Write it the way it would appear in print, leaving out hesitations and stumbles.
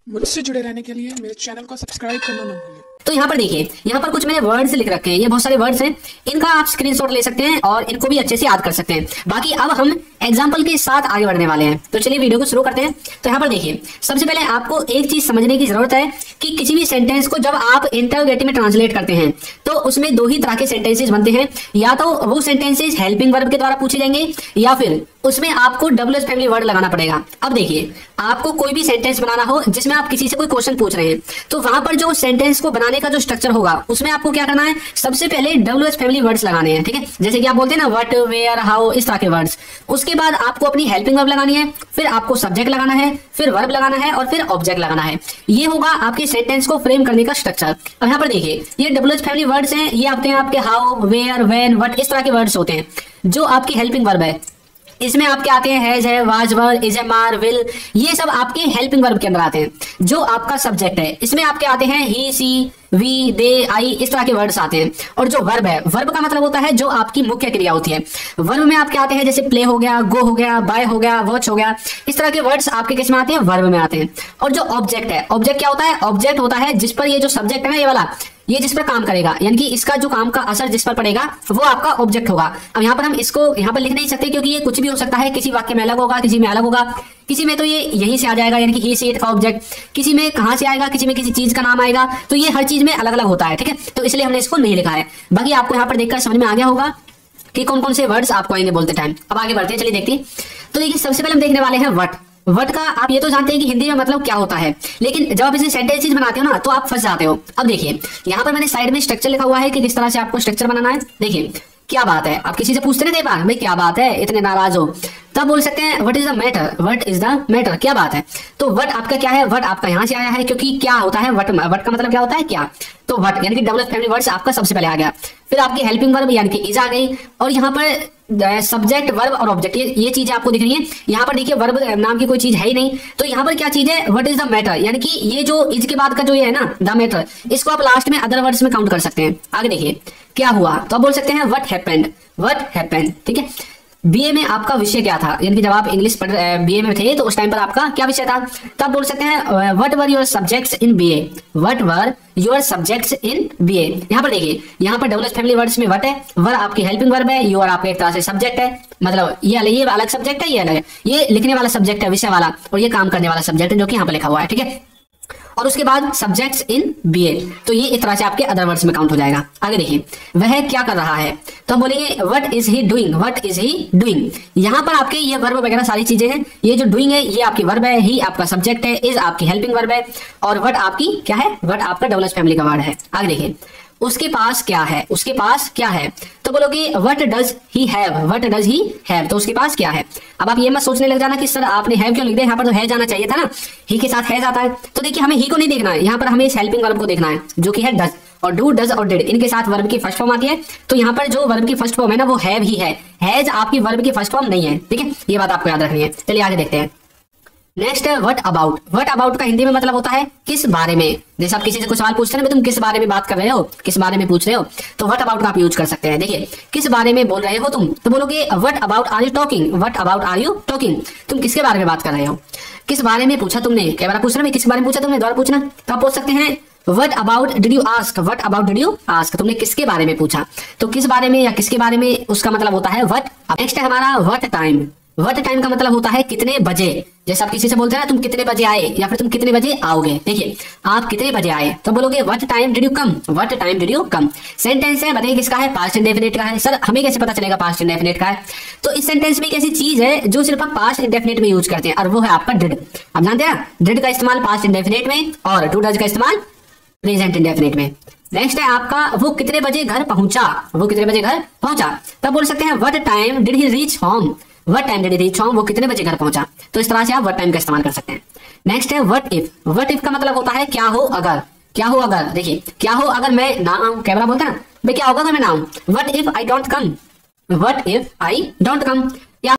मुझसे जुड़े रहने के लिए मेरे चैनल को सब्सक्राइब करना ना भूलें। तो यहाँ पर देखिए, यहाँ पर कुछ मैंने वर्ड्स लिख रखे हैं, ये बहुत सारे वर्ड्स हैं, इनका आप स्क्रीनशॉट ले सकते हैं और इनको भी अच्छे से याद कर सकते हैं। बाकी अब हम एग्जाम्पल के साथ आगे बढ़ने वाले हैं, तो चलिए वीडियो को शुरू करते हैं। तो यहाँ पर देखिए, सबसे पहले आपको एक चीज समझने की जरूरत है कि किसी भी सेंटेंस को जब आप इंटरोगेटिव में ट्रांसलेट करते हैं तो उसमें दो ही तरह के सेंटेंसेस बनते हैं। या तो वो सेंटेंसेस हेल्पिंग वर्ब के द्वारा पूछे जाएंगे या फिर उसमें आपको डब्ल्यूएच फैमिली वर्ड लगाना पड़ेगा। अब देखिए, आपको कोई भी सेंटेंस बनाना हो जिसमें आप किसी से कोई क्वेश्चन पूछ रहे हैं, तो वहां पर जो सेंटेंस को बनाने का जो स्ट्रक्चर होगा उसमें आपको क्या करना है, सबसे पहले डब्ल्यूएच फैमिली वर्ड्स लगाने हैं। ठीक है, जैसे कि आप बोलते हैं ना व्हाट, वेयर, हाउ, इस तरह के वर्ड्स। उसके बाद आपको अपनी हेल्पिंग वर्ब लगानी है, फिर आपको सब्जेक्ट लगाना है, फिर वर्ब लगाना है और फिर ऑब्जेक्ट लगाना है। ये होगा आपके सेंटेंस को फ्रेम करने का स्ट्रक्चर। अब यहाँ पर देखिए, ये डब्ल्यूएच फैमिली वर्ड्स हैं, ये आपके हाउ, वेयर, व्हेन, व्हाट, इस तरह के वर्ड्स होते हैं। जो आपकी हेल्पिंग वर्ब है इसमें आपके आते हैं हैज है, वाज वर, इज, मार, विल, ये सब आपके हेल्पिंग वर्ब के अंदर आते हैं। जो आपका सब्जेक्ट है इसमें आपके आते हैं ही, सी, वी, दे, आई, इस तरह के वर्ड्स आते हैं। और जो वर्ब है, वर्ब का मतलब होता है जो आपकी मुख्य क्रिया होती है। वर्ब में आपके आते हैं जैसे प्ले हो गया, गो हो गया, बाय हो गया, वॉच हो गया, इस तरह के वर्ड्स आपके किस में आते हैं, वर्ब में आते हैं। और जो ऑब्जेक्ट है, ऑब्जेक्ट क्या होता है, ऑब्जेक्ट होता है जिस पर ये जो सब्जेक्ट है ना, ये वाला, ये जिस पर काम करेगा, यानी कि इसका जो काम का असर जिस पर पड़ेगा वो आपका ऑब्जेक्ट होगा। अब यहाँ पर हम इसको यहाँ पर लिख नहीं सकते क्योंकि ये कुछ भी हो सकता है, किसी वाक्य में अलग होगा, किसी में अलग होगा, किसी में तो ये यहीं से आ जाएगा, यानी कि ही, सी, इट का ऑब्जेक्ट, किसी में कहां से आएगा, किसी में किसी चीज का नाम आएगा, तो ये हर चीज में अलग अलग होता है। ठीक है, तो इसलिए हमने इसको नहीं लिखा है। बाकी आपको यहाँ पर देखकर समझ में आ गया होगा कि कौन कौन से वर्ड्स आपको आएंगे बोलते टाइम। अब आगे बढ़ते हैं, चलिए देखते हैं। तो देखिए, सबसे पहले हम देखने वाले हैं व्हाट। व्हाट का आप ये तो जानते हैं कि हिंदी में मतलब क्या होता है, लेकिन जब आप इसे सेंटेंसेस बनाते हो ना तो आप फंस जाते हो। अब देखिए, यहाँ पर मैंने साइड में स्ट्रक्चर लिखा हुआ है कि किस तरह से आपको स्ट्रक्चर बनाना है। देखिए, क्या बात है, आप किसी से पूछते ना कई बार, भाई क्या बात है, इतने नाराज हो, तब बोल सकते हैं what is the matter, what is the matter, क्या बात है। तो व्हाट आपका क्या है, व्हाट आपका यहाँ से आया है, क्योंकि क्या होता है व्हाट, व्हाट का मतलब क्या होता है, क्या। तो व्हाट यानी कि डबल फैमिली वर्ड्स आपका सबसे पहले आ गया, फिर आपकी हेल्पिंग वर्ब यानी कि इज आ गई, और यहाँ पर सब्जेक्ट, वर्ब और ऑब्जेक्ट, ये चीजें आपको दिख रही है। यहाँ पर देखिए, वर्ब नाम की कोई चीज है ही नहीं, तो यहाँ पर क्या चीज है, व्हाट इज द मैटर, यानी कि ये जो इज के बाद का जो ये है ना, द मैटर, इसको आप लास्ट में अदर वर्ड्स में काउंट कर सकते हैं। आगे देखिए, क्या हुआ, तो आप बोल सकते हैं व्हाट हैपेंड, व्हाट हैपेंड। ठीक है, बीए में आपका विषय क्या था, यानी कि जब आप इंग्लिश बीए में थे तो उस टाइम पर आपका क्या विषय था, तो आप बोल सकते हैं what were your subjects in BA, what were your subjects in BA. यहाँ पर देखिए, यहाँ पर डबल फैमिली वर्ड्स में व्हाट है, वर आपकी हेल्पिंग वर्ब है, योर आपका एक तरह से सब्जेक्ट है, मतलब ये अलग सब्जेक्ट है, ये अलग है, ये लिखने वाला सब्जेक्ट है विषय वाला, और ये काम करने वाला सब्जेक्ट है जो कि यहाँ पर लिखा हुआ है। ठीक है, और उसके बाद सब्जेक्ट्स इन बीए, तो ये इस तरह से आपके अदर वर्ड्स में काउंट हो जाएगा। आगे देखिए, वह क्या कर रहा है, तो हम बोलेंगे what is he doing, what is he doing. यहाँ पर आपके ये वर्ब वगैरह सारी चीजें हैं, ये जो डूइंग है ये आपकी वर्ब है, ही आपका सब्जेक्ट है, इज आपकी हेल्पिंग वर्ब है, और व्हाट आपकी क्या है, व्हाट आपका डबल फैमिली का वर्ड है। आगे देखिए, उसके पास क्या है, उसके पास क्या है, तो बोलोगे what does he have, what does he have, तो उसके पास क्या है। अब आप ये मत सोचने लग जाना कि सर आपने हैव क्यों लिख दिया, यहाँ पर तो है जाना चाहिए था ना, ही के साथ है जाता है। तो देखिए, हमें ही को नहीं देखना है, यहाँ पर हमें इस हेल्पिंग वर्ब को देखना है जो कि है डज, और डू, डज और डिड, इनके साथ वर्ब की फर्स्ट फॉर्म आती है। तो यहाँ पर जो वर्ब की फर्स्ट फॉर्म है ना वो हैव ही है, हैज आपकी वर्ब की फर्स्ट फॉर्म नहीं है। ठीक है, ये बात आपको याद रखनी है। चलिए आगे देखते हैं। नेक्स्ट है व्हाट अबाउट। व्हाट अबाउट का हिंदी में मतलब होता है किस बारे में। जैसे आप किसी से कुछ सवाल पूछते हैं ना, तुम किस बारे में बात कर रहे हो, किस बारे में पूछ रहे हो, तो व्हाट अबाउट का आप यूज कर सकते हैं। देखिए, किस बारे में बोल रहे हो तुम, तो बोलोगे what about are you talking, what about are you talking, तुम किसके बारे में बात कर रहे हो, किस बारे में पूछा तुमने, कई बार पूछ रहे किस बारे में पूछा तुमने, दोबारा पूछना, तो आप पूछ सकते हैं what about did you ask, what about did you ask, तुमने किसके बारे में पूछा, तो किस बारे में या किसके बारे में, उसका मतलब होता है व्हाट। नेक्स्ट है हमारा व्हाट टाइम। व्हाट टाइम का मतलब होता है कितने बजे। जैसे आप किसी से बोलते हैं ना तुम कितने बजे आए या फिर तुम कितने बजे आओगे, देखिए आप कितने बजे आए, तो बोलोगे what time did you come, what time did you come. Sentence है, बताइए किसका है, पास्ट इंडेफिनिट का है। सर हमें कैसे पता चलेगा पास्ट इंडेफिनिट का है, तो इस सेंटेंस में एक ऐसी चीज है जो सिर्फ आप पास्ट इंडेफिनिट में यूज करते हैं, और वो है आपका डिड। आप जानते हैं डिड का इस्तेमाल पास्ट इंडेफिनिट में और टू डज का इस्तेमाल प्रेजेंट इंडेफिनिट में। नेक्स्ट है आपका वो कितने बजे घर पहुंचा, वो कितने बजे घर पहुंचा, तब बोल सकते हैं what time did he reach home, what time did he reach home, वो कितने बजे घर पहुंचा। तो इस तरह से आप व्हाट टाइम का इस्तेमाल कर सकते हैं। नेक्स्ट है व्हाट इफ। व्हाट इफ का मतलब होता है क्या हो अगर, क्या हो अगर। देखिए क्या हो अगर मैं ना आऊं, कैमरा बोलता है ना भाई क्या होगा अगर मैं ना आऊं, what if I don't come, what if I don't come,